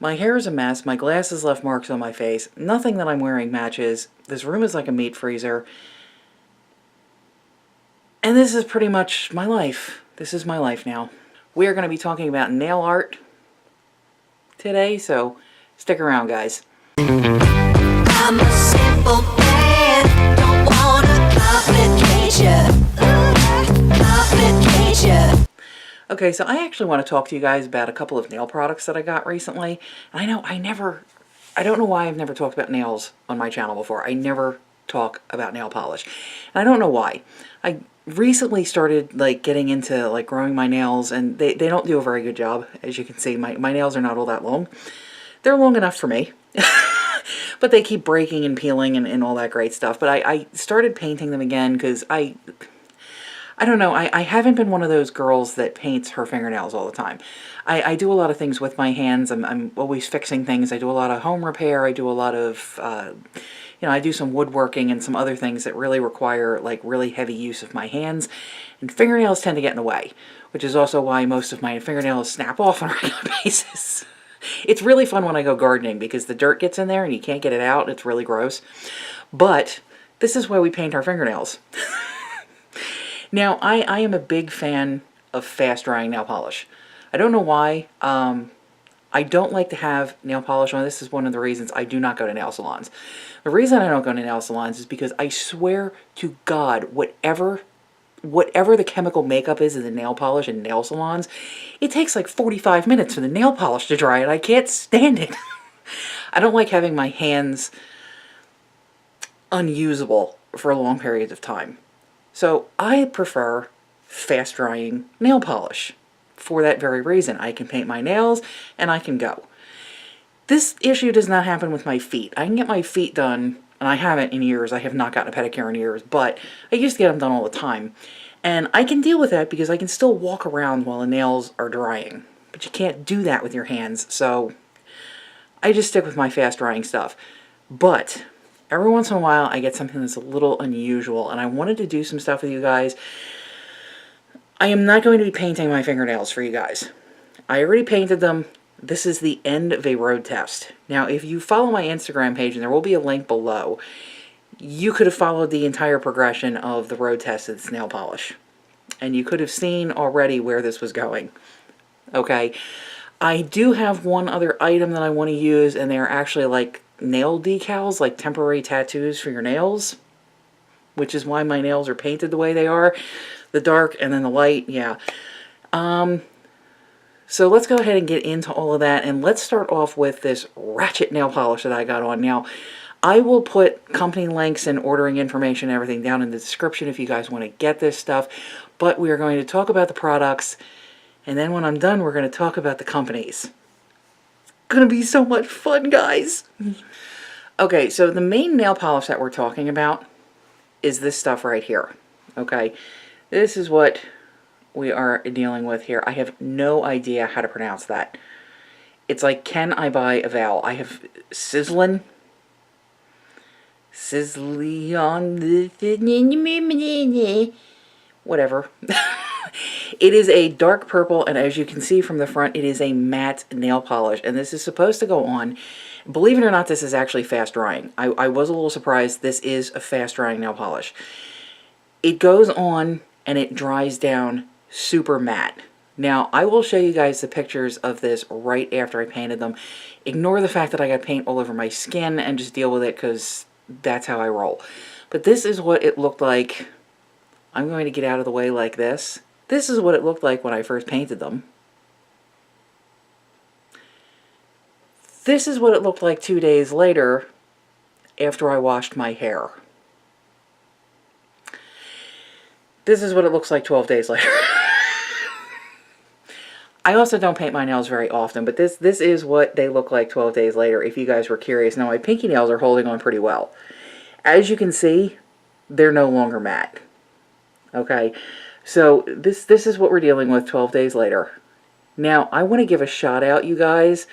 My hair is a mess, my glasses left marks on my face, nothing that I'm wearing matches, this room is like a meat freezer, and this is pretty much my life. This is my life now. We are going to be talking about nail art today, so stick around, guys. I'm a simple man, don't wanna complicate you. Okay, so I actually want to talk to you guys about a couple of nail products that I got recently. I know I don't know why I've never talked about nails on my channel before. I never talk about nail polish. And I don't know why. I recently started like getting into like growing my nails, and they don't do a very good job. As you can see, my nails are not all that long. They're long enough for me. But they keep breaking and peeling and all that great stuff. But I started painting them again because I don't know, I haven't been one of those girls that paints her fingernails all the time. I do a lot of things with my hands. I'm always fixing things. I do a lot of home repair. I do a lot of, you know, I do some woodworking and some other things that really require like really heavy use of my hands. And fingernails tend to get in the way, which is also why most of my fingernails snap off on a regular basis. It's really fun when I go gardening because the dirt gets in there and you can't get it out. It's really gross. But this is why we paint our fingernails. Now, I am a big fan of fast-drying nail polish. I don't know why. I don't like to have nail polish on. This is one of the reasons I do not go to nail salons. The reason I don't go to nail salons is because I swear to God, whatever the chemical makeup is in the nail polish in nail salons, it takes like 45 minutes for the nail polish to dry, and I can't stand it. I don't like having my hands unusable for long periods of time. So I prefer fast drying nail polish for that very reason. I can paint my nails and I can go. This issue does not happen with my feet. I can get my feet done, and I haven't in years. I have not gotten a pedicure in years, but I used to get them done all the time. And I can deal with that because I can still walk around while the nails are drying. But you can't do that with your hands, so I just stick with my fast drying stuff. But every once in a while, I get something that's a little unusual, and I wanted to do some stuff with you guys. I am not going to be painting my fingernails for you guys. I already painted them. This is the end of a road test. Now, if you follow my Instagram page, and there will be a link below, you could have followed the entire progression of the road test of this nail polish. And you could have seen already where this was going. Okay? I do have one other item that I want to use, and they're actually like nail decals, like temporary tattoos for your nails, which is why my nails are painted the way they are. The dark and then the light, yeah. So let's go ahead and get into all of that, and let's start off with this ratchet nail polish that I got on. Now, I will put company links and ordering information and everything down in the description if you guys want to get this stuff, but we are going to talk about the products, and then when I'm done, we're going to talk about the companies. Gonna be so much fun, guys. Okay, so the main nail polish that we're talking about is this stuff right here. Okay, this is what we are dealing with here. I have no idea how to pronounce that. It's like, can I buy a vowel? I have Szlion, whatever. It is a dark purple, and as you can see from the front, it is a matte nail polish, and this is supposed to go on. Believe it or not, this is actually fast drying. I was a little surprised. This is a fast drying nail polish. It goes on and it dries down super matte. Now, I will show you guys the pictures of this right after I painted them. Ignore the fact that I got paint all over my skin and just deal with it because that's how I roll. But this is what it looked like. I'm going to get out of the way like this. This is what it looked like when I first painted them. This is what it looked like 2 days later after I washed my hair. This is what it looks like 12 days later. I also don't paint my nails very often, but this is what they look like 12 days later, if you guys were curious. Now, my pinky nails are holding on pretty well. As you can see, they're no longer matte. Okay, so this is what we're dealing with 12 days later. Now, I want to give a shout out, you guys,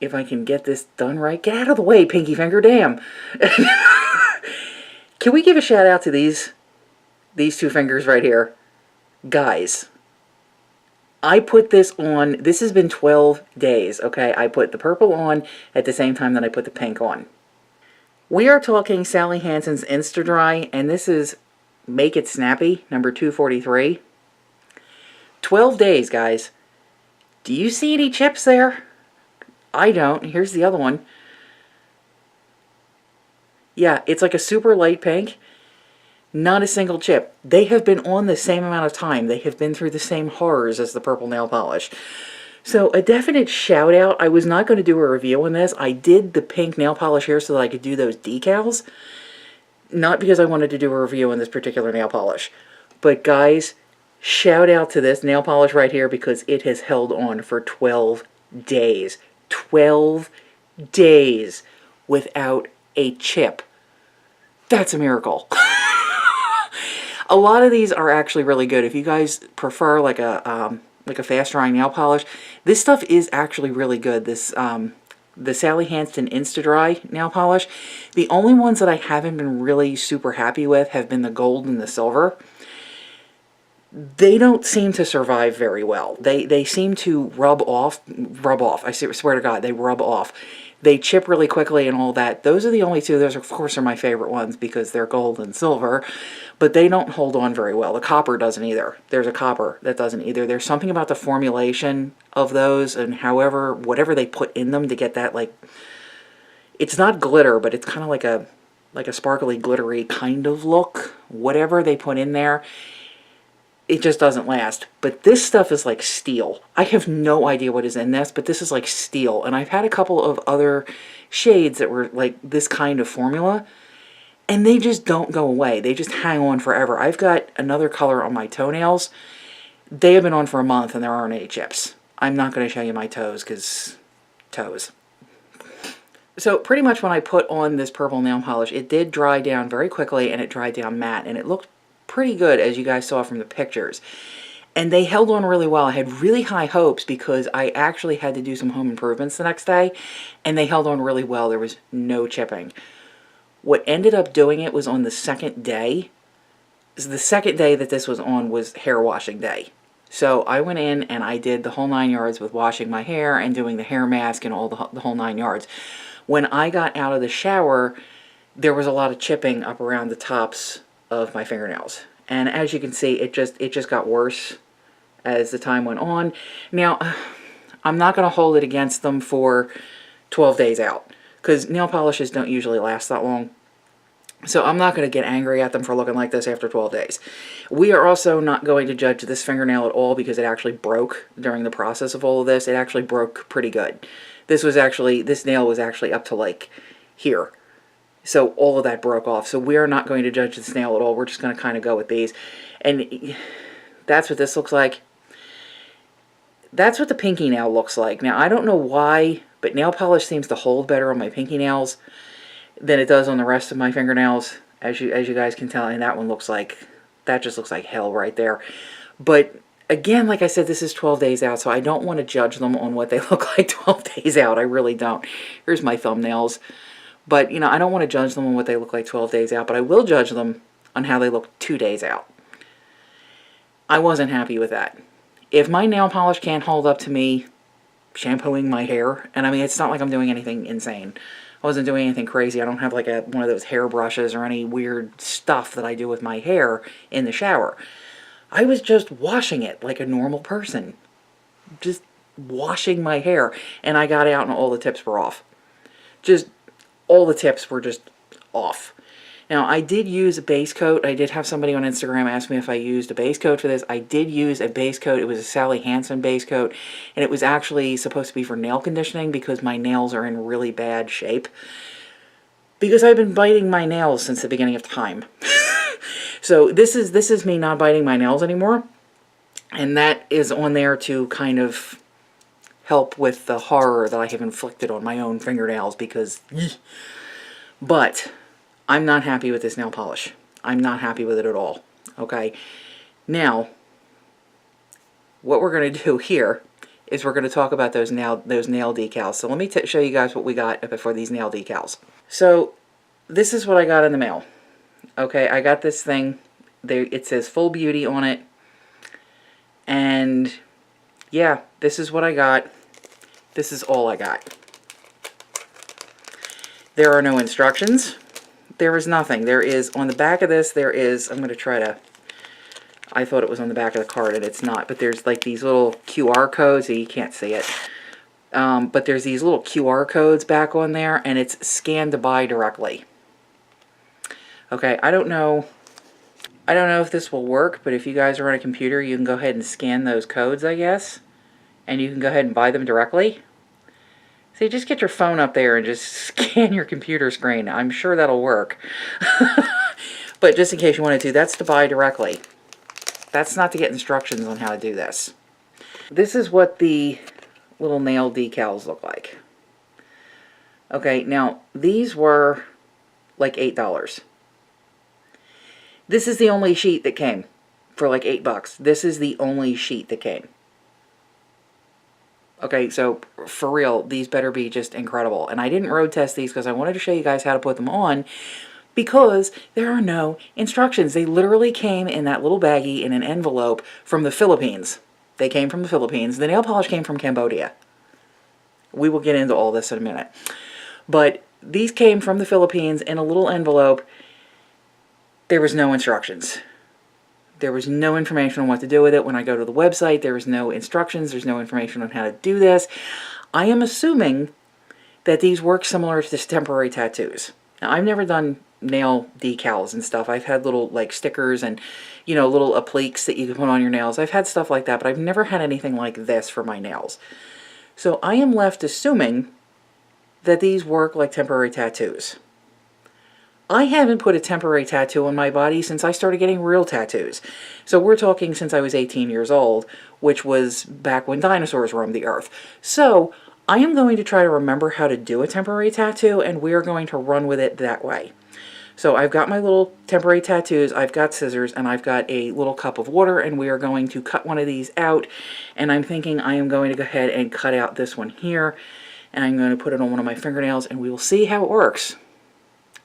if I can get this done right. Get out of the way, pinky finger, damn. Can we give a shout out to these two fingers right here? Guys, I put this on, this has been 12 days, okay? I put the purple on at the same time that I put the pink on. We are talking Sally Hansen's InstaDri, and this is Make It Snappy, number 243. 12 days, guys. Do you see any chips there? I don't. Here's the other one. Yeah, it's like a super light pink. Not a single chip. They have been on the same amount of time. They have been through the same horrors as the purple nail polish. So a definite shout out. I was not going to do a review on this. I did the pink nail polish here so that I could do those decals. Not because I wanted to do a review on this particular nail polish. But guys, shout out to this nail polish right here because it has held on for 12 days. 12 days without a chip. That's a miracle. A lot of these are actually really good. If you guys prefer like a fast drying nail polish, this stuff is actually really good. This the Sally Hansen InstaDri nail polish. The only ones that I haven't been really super happy with have been the gold and the silver. They don't seem to survive very well. They seem to rub off. I swear to God, they rub off. They chip really quickly and all that. Those are the only two. Those, of course, are my favorite ones because they're gold and silver. But they don't hold on very well. The copper doesn't either. There's a copper that doesn't either. There's something about the formulation of those and whatever they put in them to get that, like, it's not glitter, but it's kind of like a sparkly, glittery kind of look. Whatever they put in there, it just doesn't last. But this stuff is like steel. I have no idea what is in this, but this is like steel. And I've had a couple of other shades that were like this kind of formula, and they just don't go away. They just hang on forever. I've got another color on my toenails. They have been on for a month, and there aren't any chips. I'm not going to show you my toes, because toes. So pretty much when I put on this purple nail polish, it did dry down very quickly, and it dried down matte, and it looked pretty good, as you guys saw from the pictures. And they held on really well. I had really high hopes because I actually had to do some home improvements the next day, and they held on really well. There was no chipping. What ended up doing it was on the second day. The second day that this was on was hair washing day. So I went in and I did the whole 9 yards with washing my hair and doing the hair mask and all the whole 9 yards. When I got out of the shower, there was a lot of chipping up around the tops of my fingernails. And as you can see, it just got worse as the time went on. Now, I'm not going to hold it against them for 12 days out, because nail polishes don't usually last that long. So I'm not going to get angry at them for looking like this after 12 days. We are also not going to judge this fingernail at all because it actually broke during the process of all of this. It actually broke pretty good. This nail was actually up to like here. So all of that broke off. So we are not going to judge this nail at all. We're just going to kind of go with these. And that's what this looks like. That's what the pinky nail looks like. Now, I don't know why, but nail polish seems to hold better on my pinky nails than it does on the rest of my fingernails, as you guys can tell. And that one looks like, that just looks like hell right there. But again, like I said, this is 12 days out, so I don't want to judge them on what they look like 12 days out. I really don't. Here's my thumbnails. But, you know, I don't want to judge them on what they look like 12 days out, but I will judge them on how they look 2 days out. I wasn't happy with that. If my nail polish can't hold up to me shampooing my hair, and I mean, it's not like I'm doing anything insane. I wasn't doing anything crazy. I don't have like one of those hair brushes or any weird stuff that I do with my hair in the shower. I was just washing it like a normal person. Just washing my hair. And I got out and all the tips were off. Just all the tips were just off. Now, I did use a base coat. I did have somebody on Instagram ask me if I used a base coat for this. I did use a base coat. It was a Sally Hansen base coat, and it was actually supposed to be for nail conditioning because my nails are in really bad shape. Because I've been biting my nails since the beginning of time. So this is me not biting my nails anymore, and that is on there to kind of help with the horror that I have inflicted on my own fingernails because... But I'm not happy with this nail polish. I'm not happy with it at all. Okay? Now, what we're going to do here is we're going to talk about those nail decals. So let me show you guys what we got for these nail decals. So this is what I got in the mail. Okay, I got this thing. It says Full Beauty on it. And Yeah, this is what I got. This is all I got. There are no instructions. There is nothing. There is, on the back of this, there is, I'm going to try to, I thought it was on the back of the card and it's not, but there's like these little QR codes, so you can't see it. But there's these little QR codes back on there, and it's scan to buy directly. Okay, I don't know if this will work, but if you guys are on a computer, you can go ahead and scan those codes, I guess. And you can go ahead and buy them directly. So you just get your phone up there and just scan your computer screen. I'm sure that'll work. But just in case you wanted to, that's to buy directly. That's not to get instructions on how to do this. This is what the little nail decals look like. Okay, now these were like $8. This is the only sheet that came for like $8. This is the only sheet that came. Okay, so for real, these better be just incredible. And I didn't road test these because I wanted to show you guys how to put them on, because there are no instructions. They literally came in that little baggie in an envelope from the Philippines. They came from the Philippines. The nail polish came from Cambodia. We will get into all this in a minute. But these came from the Philippines in a little envelope. There was no instructions. There was no information on what to do with it. When I go to the website, there was no instructions. There's no information on how to do this. I am assuming that these work similar to temporary tattoos. Now, I've never done nail decals and stuff. I've had little like stickers and, you know, little appliques that you can put on your nails. I've had stuff like that, but I've never had anything like this for my nails. So I am left assuming that these work like temporary tattoos. I haven't put a temporary tattoo on my body since I started getting real tattoos. So we're talking since I was 18 years old, which was back when dinosaurs roamed the earth. So I am going to try to remember how to do a temporary tattoo, and we are going to run with it that way. So I've got my little temporary tattoos, I've got scissors, and I've got a little cup of water, and we are going to cut one of these out. And I'm thinking I am going to go ahead and cut out this one here, and I'm going to put it on one of my fingernails, and we will see how it works.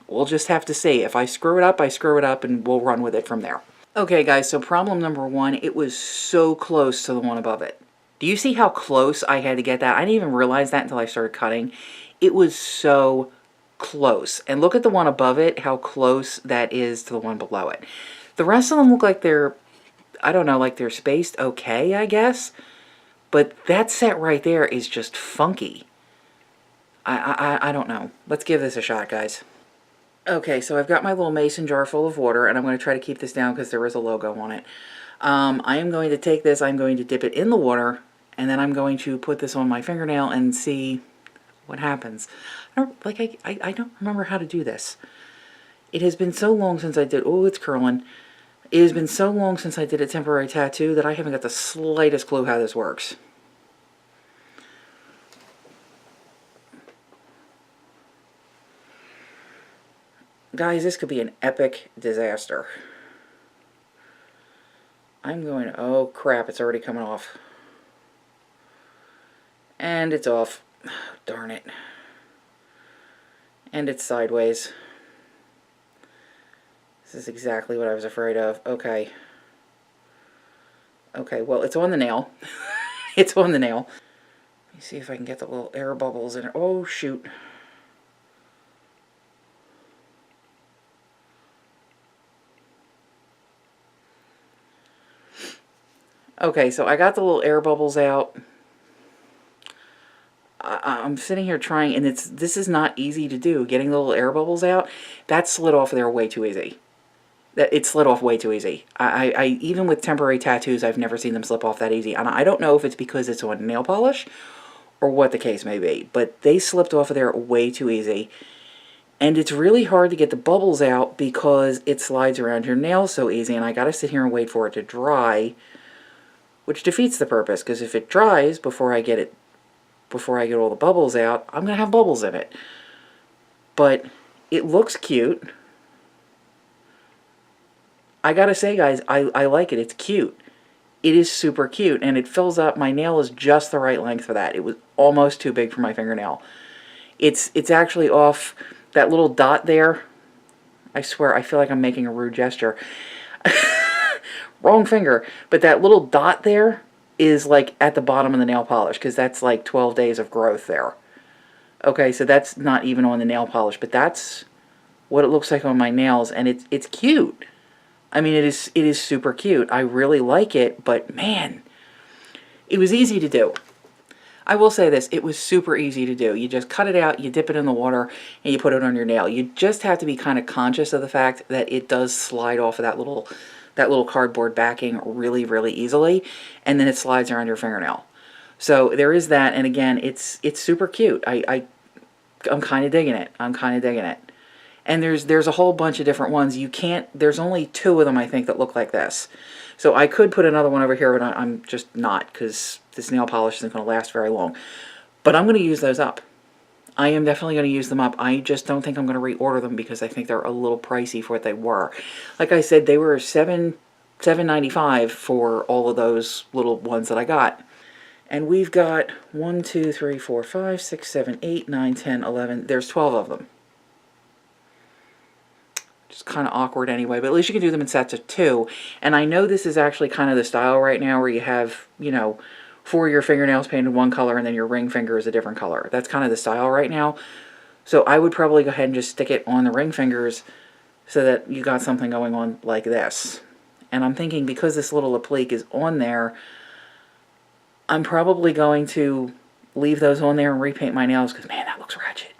We'll just have to see. If I screw it up, I screw it up, and we'll run with it from there. Okay, guys, so problem number one, it was so close to the one above it. Do you see how close I had to get that? I didn't even realize that until I started cutting. It was so close. And look at the one above it, how close that is to the one below it. The rest of them look like they're, I don't know, like they're spaced okay, I guess. But that set right there is just funky. I don't know. Let's give this a shot, guys. Okay, so I've got my little mason jar full of water, and I'm going to try to keep this down because there is a logo on it. I am going to take this, I'm going to dip it in the water, and then I'm going to put this on my fingernail and see what happens. I don't remember how to do this. It has been so long since I did, oh, it's curling. It has been so long since I did a temporary tattoo that I haven't got the slightest clue how this works. Guys, this could be an epic disaster. I'm going, oh crap, it's already coming off. And it's off. Oh, darn it. And it's sideways. This is exactly what I was afraid of. Okay. Okay, well, it's on the nail. It's on the nail. Let me see if I can get the little air bubbles in it. Oh, shoot. Okay, so I got the little air bubbles out. I'm sitting here trying, and this is not easy to do. Getting the little air bubbles out, that slid off there way too easy. It slid off way too easy. I even with temporary tattoos, I've never seen them slip off that easy. And I don't know if it's because it's on nail polish or what the case may be, but they slipped off of there way too easy. And it's really hard to get the bubbles out because it slides around your nail so easy, and I gotta sit here and wait for it to dry, which defeats the purpose, because if it dries before I get all the bubbles out, I'm going to have bubbles in it. But it looks cute. I got to say, guys, I like it. It's cute. It is super cute, and it fills up. My nail is just the right length for that. It was almost too big for my fingernail. It's actually off that little dot there. I swear, I feel like I'm making a rude gesture. Wrong finger. But that little dot there, is like at the bottom of the nail polish, because that's like 12 days of growth there. Okay, so that's not even on the nail polish, but that's what it looks like on my nails, and it's cute. I mean, it is super cute. I really like it, but man, it was easy to do. I will say this, it was super easy to do. You just cut it out, you dip it in the water, and you put it on your nail. You just have to be kind of conscious of the fact that it does slide off of that little cardboard backing really, really easily, and then it slides around your fingernail. So there is that, and again, it's super cute. I'm kind of digging it. I'm kind of digging it. And there's a whole bunch of different ones. You can't, there's only 2 of them, I think, that look like this. So I could put another one over here, but I'm just not, because this nail polish isn't going to last very long. But I'm going to use those up. I am definitely going to use them up. I just don't think I'm going to reorder them because I think they're a little pricey for what they were. Like I said, they were $7.95 for all of those little ones that I got. And we've got 1, 2, 3, 4, 5, 6, 7, 8, 9, 10, 11. There's 12 of them. Just kind of awkward anyway, but at least you can do them in sets of 2. And I know this is actually kind of the style right now where you have, you know, 4 of your fingernails painted one color and then your ring finger is a different color. That's kind of the style right now. So I would probably go ahead and just stick it on the ring fingers so that you got something going on like this. And I'm thinking because this little applique is on there, I'm probably going to leave those on there and repaint my nails because, man, that looks ratchet.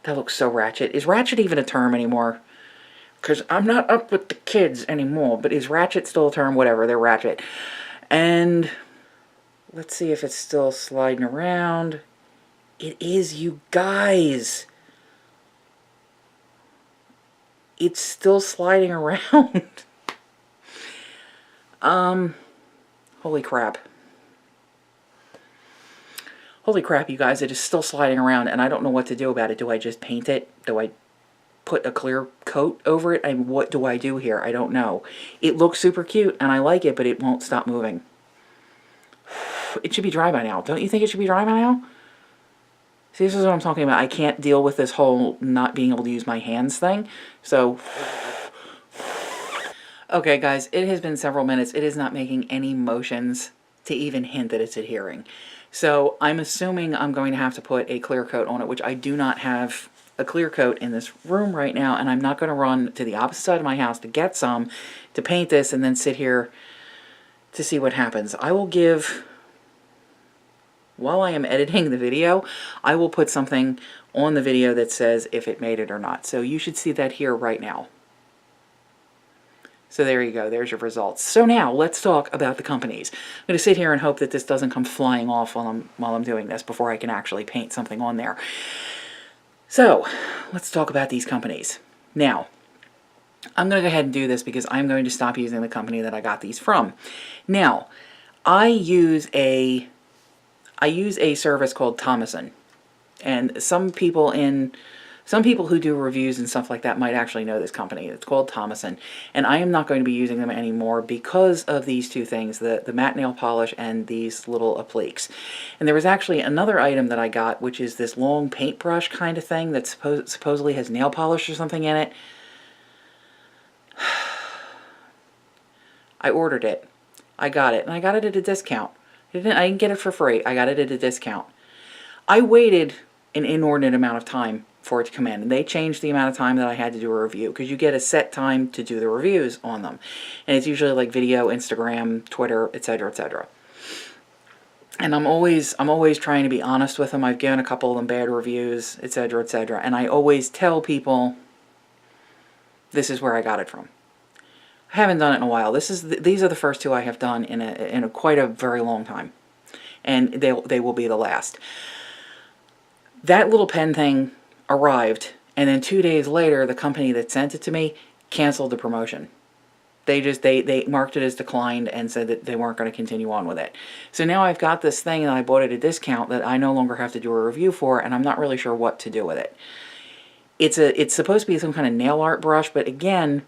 That looks so ratchet. Is ratchet even a term anymore? Because I'm not up with the kids anymore, but is ratchet still a term? Whatever, they're ratchet. And let's see if it's still sliding around. It is, you guys. It's still sliding around. Holy crap. Holy crap, you guys, it is still sliding around, and I don't know what to do about it. Do I just paint it? Do I put a clear coat over it? And what do I do here? I don't know. It looks super cute and I like it, but it won't stop moving. It should be dry by now. Don't you think it should be dry by now? See, this is what I'm talking about. I can't deal with this whole not being able to use my hands thing. So, okay guys, it has been several minutes. It is not making any motions to even hint that it's adhering. So I'm assuming I'm going to have to put a clear coat on it, which I do not have a clear coat in this room right now, and I'm not going to run to the opposite side of my house to get some to paint this and then sit here to see what happens. I will give, while I am editing the video, I will put something on the video that says if it made it or not. So you should see that here right now. So there you go, there's your results. So now let's talk about the companies. I'm going to sit here and hope that this doesn't come flying off while I'm doing this before I can actually paint something on there. So, let's talk about these companies. Now, I'm going to go ahead and do this because I'm going to stop using the company that I got these from. Now, I use a service called Thomason. And some people who do reviews and stuff like that might actually know this company. It's called Thomason. And I am not going to be using them anymore because of these 2 things, the matte nail polish and these little appliques. And there was actually another item that I got, which is this long paintbrush kind of thing that supposedly has nail polish or something in it. I ordered it. I got it. And I got it at a discount. I didn't get it for free. I got it at a discount. I waited an inordinate amount of time for it to come in, and they changed the amount of time that I had to do a review because you get a set time to do the reviews on them, and it's usually like video, Instagram, Twitter, etc., etc. And I'm always trying to be honest with them. I've given a couple of them bad reviews, etc., etc., and I always tell people this is where I got it from. I haven't done it in a while. These are the first 2 I have done in a quite a very long time, and they will be the last. That little pen thing arrived, and then 2 days later, the company that sent it to me canceled the promotion. They marked it as declined and said that they weren't going to continue on with it. So now I've got this thing and I bought it at a discount that I no longer have to do a review for, and I'm not really sure what to do with it. It's supposed to be some kind of nail art brush, but again,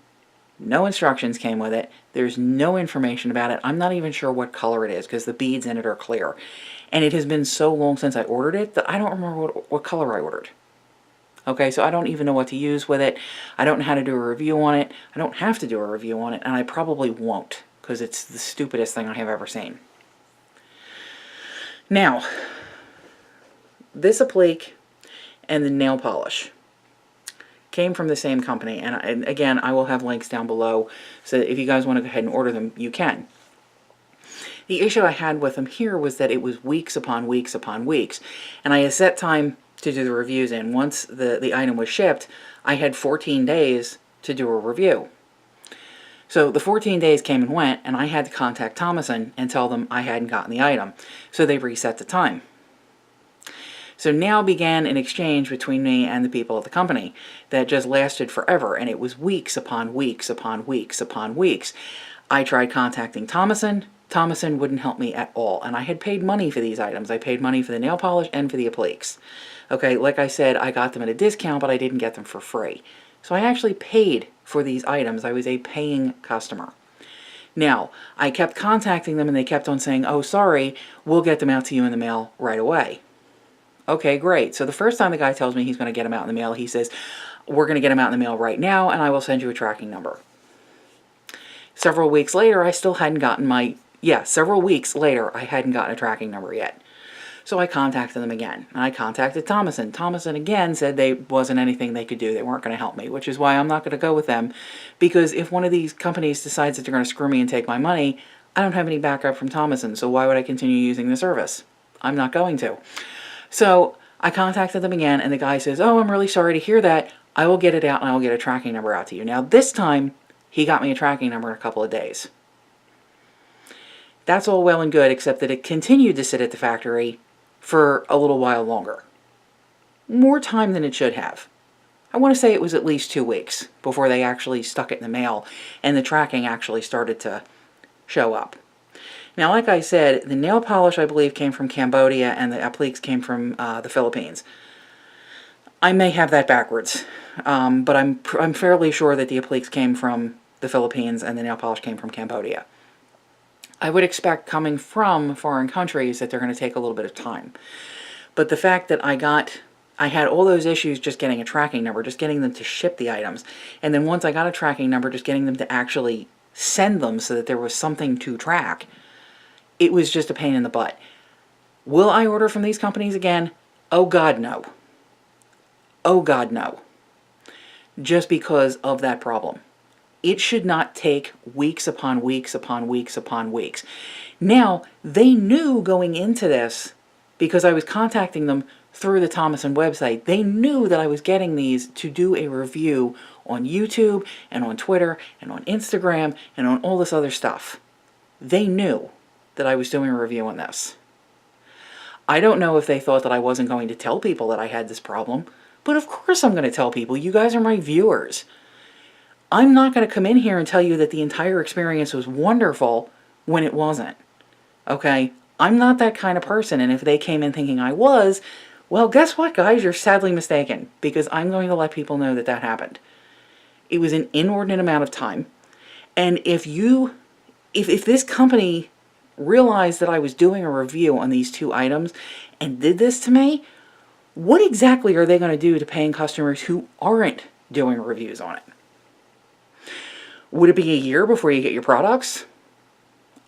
no instructions came with it. There's no information about it. I'm not even sure what color it is because the beads in it are clear. And it has been so long since I ordered it that I don't remember what color I ordered. Okay, so I don't even know what to use with it. I don't know how to do a review on it. I don't have to do a review on it, and I probably won't because it's the stupidest thing I have ever seen. Now, this applique and the nail polish came from the same company, and again, I will have links down below, so if you guys want to go ahead and order them, you can. The issue I had with them here was that it was weeks upon weeks upon weeks, and I had set time to do the reviews in. Once the item was shipped, I had 14 days to do a review. So the 14 days came and went, and I had to contact Thomason and tell them I hadn't gotten the item, so they reset the time. So now began an exchange between me and the people at the company that just lasted forever, and it was weeks upon weeks upon weeks upon weeks. I tried contacting Thomason. Thomason wouldn't help me at all, and I had paid money for these items. I paid money for the nail polish and for the appliques. Okay, like I said, I got them at a discount, but I didn't get them for free. So I actually paid for these items. I was a paying customer. Now, I kept contacting them, and they kept on saying, oh, sorry, we'll get them out to you in the mail right away. Okay, great. So the first time the guy tells me he's going to get them out in the mail, he says, we're going to get them out in the mail right now, and I will send you a tracking number. Several weeks later, I still hadn't gotten several weeks later, I hadn't gotten a tracking number yet. So I contacted them again, and I contacted Thomason. Thomason again said there wasn't anything they could do. They weren't going to help me, which is why I'm not going to go with them, because if one of these companies decides that they're going to screw me and take my money, I don't have any backup from Thomason, so why would I continue using the service? I'm not going to. So I contacted them again, and the guy says, oh, I'm really sorry to hear that. I will get it out, and I will get a tracking number out to you. Now, this time, he got me a tracking number in a couple of days. That's all well and good, except that it continued to sit at the factory for a little while longer. More time than it should have. I want to say it was at least 2 weeks before they actually stuck it in the mail, and the tracking actually started to show up. Now, like I said, the nail polish, I believe, came from Cambodia, and the appliques came from the Philippines. I may have that backwards, but I'm fairly sure that the appliques came from the Philippines and the nail polish came from Cambodia. I would expect, coming from foreign countries, that they're going to take a little bit of time. But the fact that I had all those issues just getting a tracking number, just getting them to ship the items, and then once I got a tracking number, just getting them to actually send them so that there was something to track, it was just a pain in the butt. Will I order from these companies again? Oh God, no. Oh God, no. Just because of that problem. It should not take weeks upon weeks upon weeks upon weeks. Now, they knew going into this, because I was contacting them through the Thomason website, they knew that I was getting these to do a review on YouTube and on Twitter and on Instagram and on all this other stuff. They knew that I was doing a review on this. I don't know if they thought that I wasn't going to tell people that I had this problem, but of course I'm going to tell people. You guys are my viewers. I'm not going to come in here and tell you that the entire experience was wonderful when it wasn't. Okay? I'm not that kind of person, and if they came in thinking I was, well, guess what, guys? You're sadly mistaken, because I'm going to let people know that that happened. It was an inordinate amount of time, and if this company realized that I was doing a review on these 2 items and did this to me, what exactly are they going to do to paying customers who aren't doing reviews on it? Would it be a year before you get your products?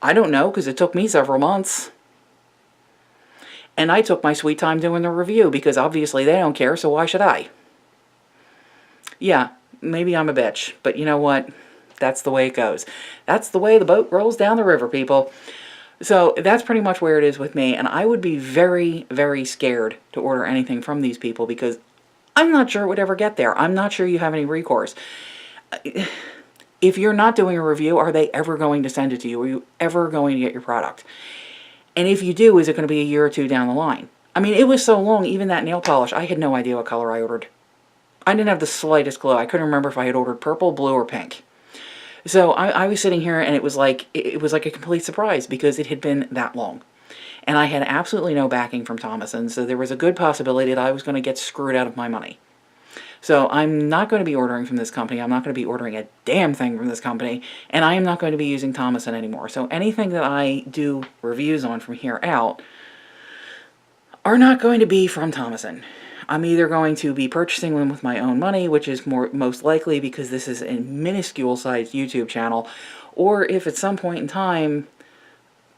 I don't know, because it took me several months. And I took my sweet time doing the review, because obviously they don't care, so why should I? Yeah, maybe I'm a bitch, but you know what? That's the way it goes. That's the way the boat rolls down the river, people. So that's pretty much where it is with me, and I would be very, very scared to order anything from these people, because I'm not sure it would ever get there. I'm not sure you have any recourse. If you're not doing a review, are they ever going to send it to you? Are you ever going to get your product? And if you do, is it going to be a year or 2 down the line? I mean, it was so long, even that nail polish, I had no idea what color I ordered. I didn't have the slightest clue. I couldn't remember if I had ordered purple, blue, or pink. So I was sitting here, and it was like a complete surprise, because it had been that long. And I had absolutely no backing from Thomason, so there was a good possibility that I was going to get screwed out of my money. So I'm not going to be ordering from this company. I'm not going to be ordering a damn thing from this company. And I am not going to be using Thomason anymore. So anything that I do reviews on from here out are not going to be from Thomason. I'm either going to be purchasing them with my own money, which is most likely because this is a minuscule sized YouTube channel, or if at some point in time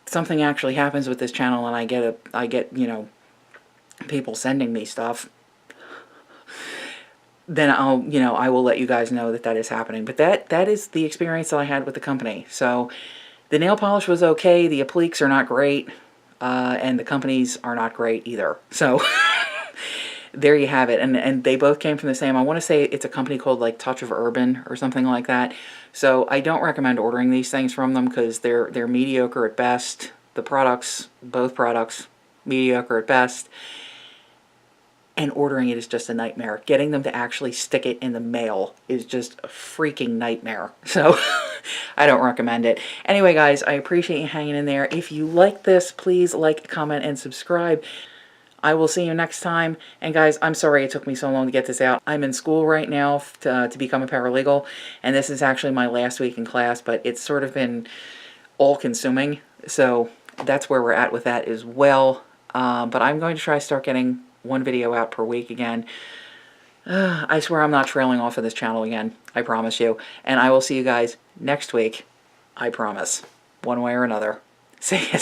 something actually happens with this channel and I get, you know, people sending me stuff, then I'll, you know, I will let you guys know that that is happening. But that is the experience that I had with the company. So the nail polish was okay. The appliques are not great. And the companies are not great either. So there you have it. And they both came from the same, I want to say it's a company called like Touch of Urban or something like that. So I don't recommend ordering these things from them because they're mediocre at best. The products, both products, mediocre at best. And ordering it is just a nightmare. Getting them to actually stick it in the mail is just a freaking nightmare. So I don't recommend it. Anyway, guys, I appreciate you hanging in there. If you like this, please like, comment, and subscribe. I will see you next time. And guys, I'm sorry it took me so long to get this out. I'm in school right now to become a paralegal. And this is actually my last week in class, but it's sort of been all-consuming. So that's where we're at with that as well. But I'm going to try to start getting one video out per week again. I swear I'm not trailing off of this channel again. I promise you. And I will see you guys next week. I promise. One way or another. See you.